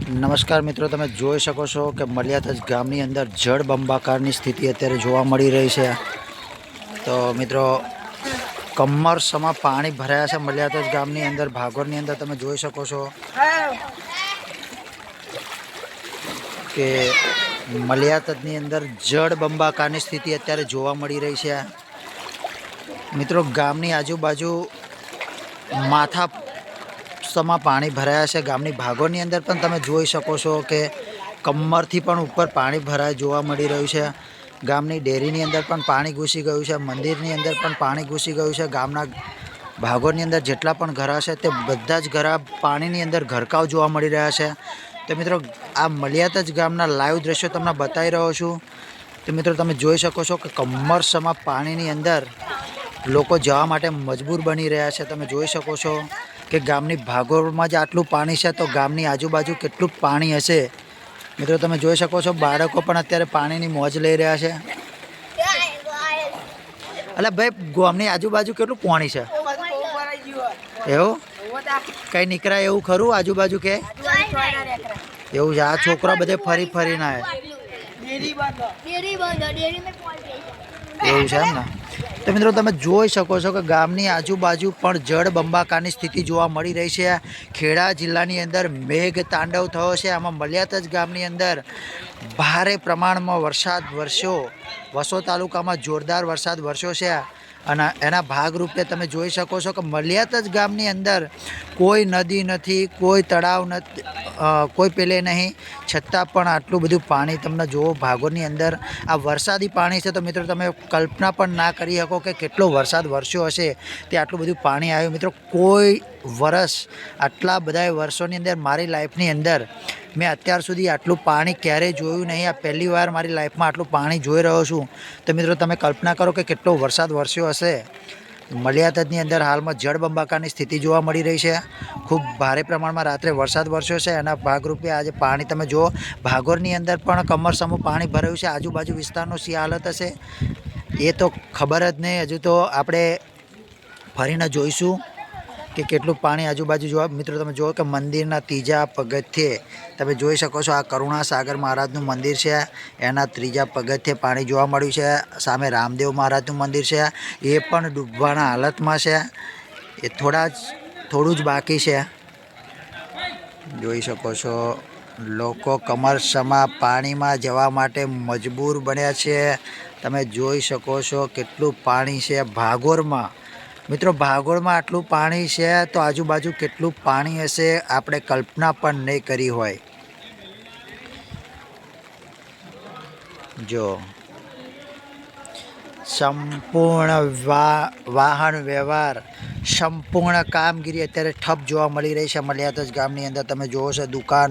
નમસ્કાર મિત્રો, તમે જોઈ શકો છો કે મલિયાતજ ગામની અંદર જળબંબાકારની સ્થિતિ અત્યારે જોવા મળી રહી છે। તો મિત્રો, કમરસમાં પાણી ભરાયા છે મલિયાતજ ગામની અંદર। ભાગોળની અંદર તમે જોઈ શકો છો કે મલિયાતજની અંદર જળબંબાકારની સ્થિતિ અત્યારે જોવા મળી રહી છે। મિત્રો, ગામની આજુબાજુ માથા માં પાણી ભરાયા છે। ગામની ભાગોળની અંદર પણ તમે જોઈ શકો છો કે કમરથી પણ ઉપર પાણી ભરાય જોવા મળી રહ્યું છે। ગામની ડેરીની અંદર પણ પાણી ઘૂસી ગયું છે। મંદિરની અંદર પણ પાણી ઘૂસી ગયું છે। ગામના ભાગોળની અંદર જેટલા પણ ઘર છે તે બધા જ ઘર પાણીની અંદર ગરકાવ જોવા મળી રહ્યા છે। તો મિત્રો, આ મલિયાતજ ગામના લાઈવ દ્રશ્યો તમને બતાવી રહ્યો છું। તો મિત્રો, તમે જોઈ શકો છો કે કમરસમાં પાણીની અંદર લોકો જવા માટે મજબૂર બની રહ્યા છે। તમે જોઈ શકો છો કે ગામની ભાગોળમાં જ આટલું પાણી છે તો ગામની આજુબાજુ કેટલું પાણી હશે। મિત્રો, તમે જોઈ શકો છો બાળકો પણ અત્યારે પાણીની મોજ લઈ રહ્યા છે। અલે ભાઈ, ગામની આજુબાજુ કેટલું પાણી છે એવું કઈ નીકળાય એવું ખરું આજુબાજુ કે એવું છે? આ છોકરા બધે ફરી ફરીને આવે એવું છે એમ ને? તો મિત્રો, તમે જોઈ શકો છો કે ગામની આજુબાજુ પણ જળબંબાકારની સ્થિતિ જોવા મળી રહી છે। ખેડા જિલ્લાની અંદર મેઘ તાંડવ થયો છે। આમાં મલિયાતજ ગામની અંદર ભારે પ્રમાણમાં વરસાદ વરસ્યો। વસો તાલુકામાં જોરદાર વરસાદ વરસ્યો છે અને એના ભાગરૂપે તમે જોઈ શકો છો કે મલિયાતજ ગામની અંદર કોઈ નદી નથી, કોઈ તળાવ નથી, કોઈ પેલે નહીં, છતાં પણ આટલું બધું પાણી તમને જુઓ ભાગોળની અંદર। આ વરસાદી પાણી છે તો મિત્રો, તમે કલ્પના પણ ના કરી શકો કે કેટલો વરસાદ વરસ્યો હશે તે આટલું બધું પાણી આવ્યું। મિત્રો, કોઈ વર્ષ આટલા બધા વર્ષોની અંદર મારી લાઈફની અંદર મેં અત્યાર સુધી આટલું પાણી ક્યારેય જોયું નહીં। આ પહેલી વાર મારી લાઈફમાં આટલું પાણી જોઈ રહ્યો છું। તો મિત્રો, તમે કલ્પના કરો કે કેટલો વરસાદ વરસ્યો હશે। મલિયાતજની અંદર હાલમાં જળબંબાકારની સ્થિતિ જોવા મળી રહી છે। ખૂબ ભારે પ્રમાણમાં રાત્રે વરસાદ વરસ્યો છે। એના ભાગરૂપે આજે પાણી તમે જુઓ ભાગોળની અંદર પણ કમરસમું પાણી ભરાયું છે। આજુબાજુ વિસ્તારનો શી હાલત હશે એ તો ખબર જ નહીં। હજુ તો આપણે ફરીને જોઈશું કે કેટલું પાણી આજુબાજુ જોવા। મિત્રો, તમે જુઓ કે મંદિરના ત્રીજા પગથિયે તમે જોઈ શકો છો આ કરુણાસાગર મહારાજનું મંદિર છે। એના ત્રીજા પગથિયે પાણી જોવા મળ્યું છે। સામે રામદેવ મહારાજનું મંદિર છે, એ પણ ડૂબવાના હાલતમાં છે। એ થોડું જ બાકી છે। જોઈ શકો છો લોકો કમરસમાં પાણીમાં જવા માટે મજબૂર બન્યા છે। તમે જોઈ શકો છો કેટલું પાણી છે ભાગોળમાં। મિત્રો, ભાગોળમાં આટલું પાણી છે તો આજુબાજુ કેટલું પાણી હશે આપણે કલ્પના પણ નહીં કરી હોય। જો સંપૂર્ણ વાહન વ્યવહાર, સંપૂર્ણ કામગીરી અત્યારે ઠપ જોવા મળી રહી છે મલિયાતજ ગામની અંદર। તમે જોવો છો દુકાન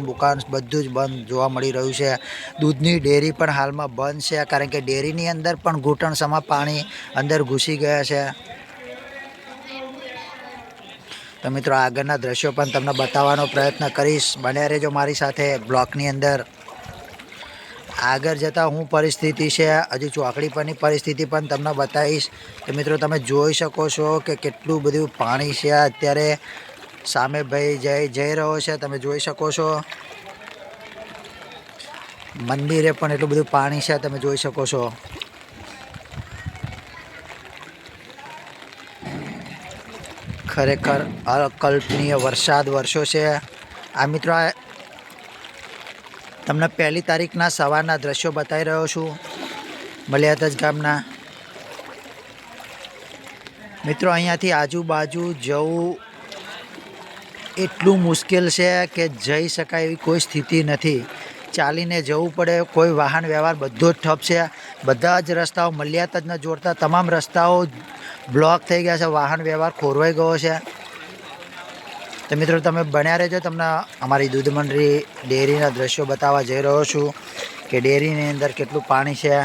બધું જ બંધ જોવા મળી રહ્યું છે। દૂધની ડેરી પણ હાલમાં બંધ છે કારણ કે ડેરીની અંદર પણ ઘૂંટણસમાં પાણી અંદર ઘૂસી ગયા છે। તો મિત્રો, આગળના દ્રશ્યો પણ તમને બતાવવાનો પ્રયત્ન કરીશ। બન્યા રહેજો મારી સાથે બ્લોકની અંદર। આગળ જતાં હું પરિસ્થિતિ છે હજુ ચોકડી પરની પરિસ્થિતિ પણ તમને બતાવીશ। તો મિત્રો, તમે જોઈ શકો છો કે કેટલું બધું પાણી છે અત્યારે। સામે ભાઈ જઈ રહ્યો છે, તમે જોઈ શકો છો। મંદિરે પણ એટલું બધું પાણી છે, તમે જોઈ શકો છો। ખરેખર અકલ્પનીય વરસાદ વરસ્યો છે। આ મિત્રો, તમને 1 તારીખના સવારના દ્રશ્યો બતાવી રહ્યો છું મલિયાતજ ગામના। મિત્રો, અહીંયાથી આજુબાજુ જવું એટલું મુશ્કેલ છે કે જઈ શકાય એવી કોઈ સ્થિતિ નથી। ચાલીને જવું પડે, કોઈ વાહન વ્યવહાર બધો જ ઠપ છે। બધા જ રસ્તાઓ મલિયાતજને જોડતા તમામ રસ્તાઓ બ્લોક થઈ ગયા છે, વાહન વ્યવહાર ખોરવાઈ ગયો છે। તો મિત્રો, તમે બન્યા રહેજો, તમને અમારી દૂધ મંડળી ડેરીના દ્રશ્યો બતાવવા જઈ રહ્યો છું કે ડેરીની અંદર કેટલું પાણી છે।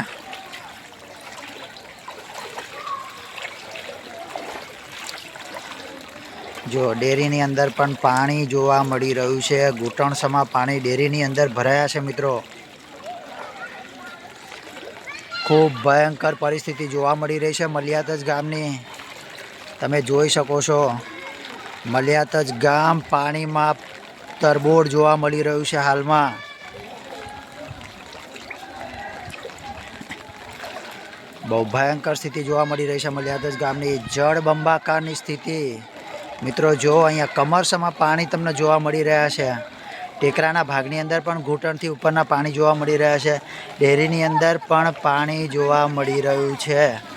જો ડેરીની અંદર પણ પાણી જોવા મળી રહ્યું છે। ઘૂંટણસમાં પાણી ડેરીની અંદર ભરાયા છે। મિત્રો, ખૂબ ભયંકર પરિસ્થિતિ જોવા મળી રહી છે મલિયાતજ ગામની। તમે જોઈ શકો છો મલિયાતજ ગામ પાણીમાં તરબોળ જોવા મળી રહ્યું છે હાલમાં. બહુ ભયંકર સ્થિતિ જોવા મળી રહી છે મલ્યાદજ ગામની જળબંબાકારની સ્થિતિ. મિત્રો જો અહીંયા કમરસમાં પાણી તમને જોવા મળી રહ્યા છે. ટેકરાના ભાગની અંદર પણ ઘૂંટણથી ઉપરના પાણી જોવા મળી રહ્યા છે. ડેરીની અંદર પણ પાણી જોવા મળી રહ્યું છે.